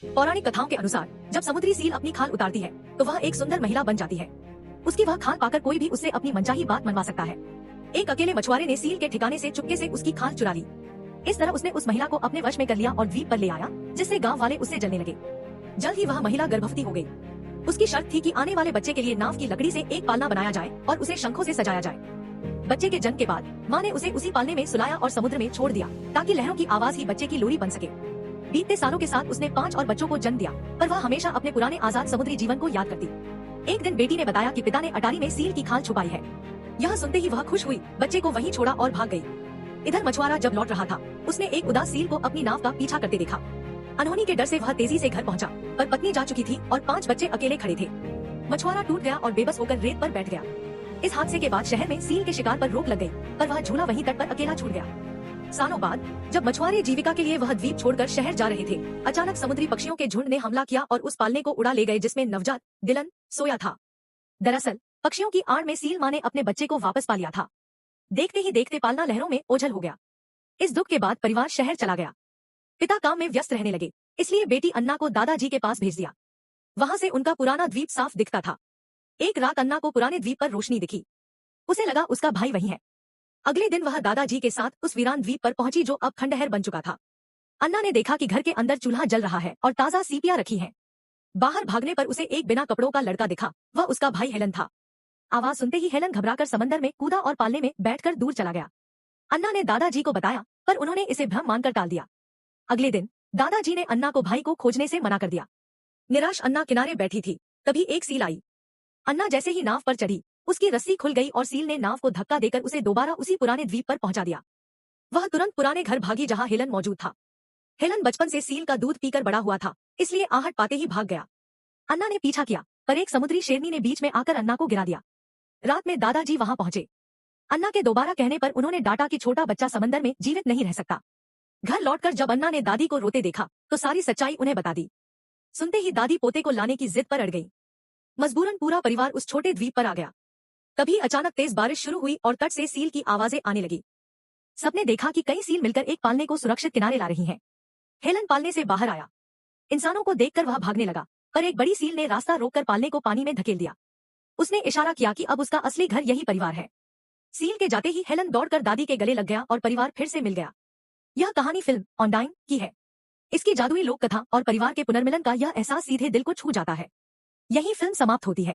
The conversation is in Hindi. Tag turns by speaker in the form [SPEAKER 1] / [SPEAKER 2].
[SPEAKER 1] पौराणिक कथाओं के अनुसार जब समुद्री सील अपनी खाल उतारती है तो वह एक सुंदर महिला बन जाती है। उसकी वह खाल पाकर कोई भी उससे अपनी मनचाही बात मनवा सकता है। एक अकेले मछुआरे ने सील के ठिकाने से चुपके से उसकी खाल चुरा ली। इस तरह उसने उस महिला को अपने वश में कर लिया और द्वीप पर ले आया, जिससे गांव वाले उससे जलने लगे। जल्द ही वह महिला गर्भवती हो गई। उसकी शर्त थी कि आने वाले बच्चे के लिए नाव की लकड़ी से एक पालना बनाया जाए और उसे शंखों से सजाया जाए। बच्चे के जन्म के बाद माँ ने उसे उसी पालने में सुलाया और समुद्र में छोड़ दिया, ताकि लहरों की आवाज ही बच्चे की लोरी बन सके। बीतते सालों के साथ उसने 5 और बच्चों को जन्म दिया, पर वह हमेशा अपने पुराने आजाद समुद्री जीवन को याद करती। एक दिन बेटी ने बताया कि पिता ने अटारी में सील की खाल छुपाई है। यह सुनते ही वह खुश हुई, बच्चे को वहीं छोड़ा और भाग गई। इधर मछुआरा जब लौट रहा था, उसने एक उदास सील को अपनी नाव का पीछा करते देखा। अनहोनी के डर से वह तेजी से घर पहुंचा, पर पत्नी जा चुकी थी और 5 बच्चे अकेले खड़े थे। मछुआरा टूट गया और बेबस होकर रेत पर बैठ गया। इस हादसे के बाद शहर में सील के शिकार पर रोक लग गई, पर वह झूला वहीं तट पर अकेला छूट गया। सालों बाद जब मछुआरे जीविका के लिए वह द्वीप छोड़कर शहर जा रहे थे, अचानक समुद्री पक्षियों के झुंड ने हमला किया और उस पालने को उड़ा ले गए जिसमें नवजात डिलन सोया था। दरअसल पक्षियों की आड़ में सील माँ ने अपने बच्चे को वापस पा लिया था। देखते ही देखते पालना लहरों में ओझल हो गया। इस दुख के बाद परिवार शहर चला गया। पिता काम में व्यस्त रहने लगे, इसलिए बेटी अन्ना को दादाजी के पास भेज दिया। वहां से उनका पुराना द्वीप साफ दिखता था। एक रात अन्ना को पुराने द्वीप पर रोशनी दिखी। उसे लगा उसका भाई वहीं है। अगले दिन वह दादाजी के साथ उस वीरान द्वीप पर पहुंची जो अब खंडहर बन चुका था। अन्ना ने देखा कि घर के अंदर चूल्हा जल रहा है और ताजा सीपियां रखी हैं। बाहर भागने पर उसे एक बिना कपड़ों का लड़का दिखा। वह उसका भाई हेलन था। आवाज सुनते ही हेलन घबराकर समंदर में कूदा और पालने में बैठकर दूर चला गया। अन्ना ने दादाजी को बताया, पर उन्होंने इसे भ्रम मानकर टाल दिया। अगले दिन दादाजी ने अन्ना को भाई को खोजने से मना कर दिया। निराश अन्ना किनारे बैठी थी, तभी एक सील आई। अन्ना जैसे ही नाव पर चढ़ी, उसकी रस्सी खुल गई और सील ने नाव को धक्का देकर उसे दोबारा उसी पुराने द्वीप पर पहुंचा दिया। वह तुरंत पुराने घर भागी जहां हेलन मौजूद था। हेलन बचपन से सील का दूध पीकर बड़ा हुआ था, इसलिए आहट पाते ही भाग गया। अन्ना ने पीछा किया, पर एक समुद्री शेरनी ने बीच में आकर अन्ना को गिरा दिया। रात में दादाजी वहां पहुंचे। अन्ना के दोबारा कहने पर उन्होंने डांटा कि छोटा बच्चा समंदर में जीवित नहीं रह सकता। घर लौटकर जब अन्ना ने दादी को रोते देखा तो सारी सच्चाई उन्हें बता दी। सुनते ही दादी पोते को लाने की जिद पर अड़ गई। मजबूरन पूरा परिवार उस छोटे द्वीप पर आ गया। तभी अचानक तेज बारिश शुरू हुई और तट से सील की आवाजें आने लगी। सबने देखा कि कई सील मिलकर एक पालने को सुरक्षित किनारे ला रही हैं। हेलन पालने से बाहर आया। इंसानों को देखकर वह भागने लगा, पर एक बड़ी सील ने रास्ता रोककर पालने को पानी में धकेल दिया। उसने इशारा किया कि अब उसका असली घर यही परिवार है। सील के जाते ही हेलन दौड़कर दादी के गले लग गया और परिवार फिर से मिल गया। यह कहानी फिल्म ऑनडाइन की है। इसकी जादुई लोक कथा और परिवार के पुनर्मिलन का यह एहसास सीधे दिल को छू जाता है। यही फिल्म समाप्त होती है।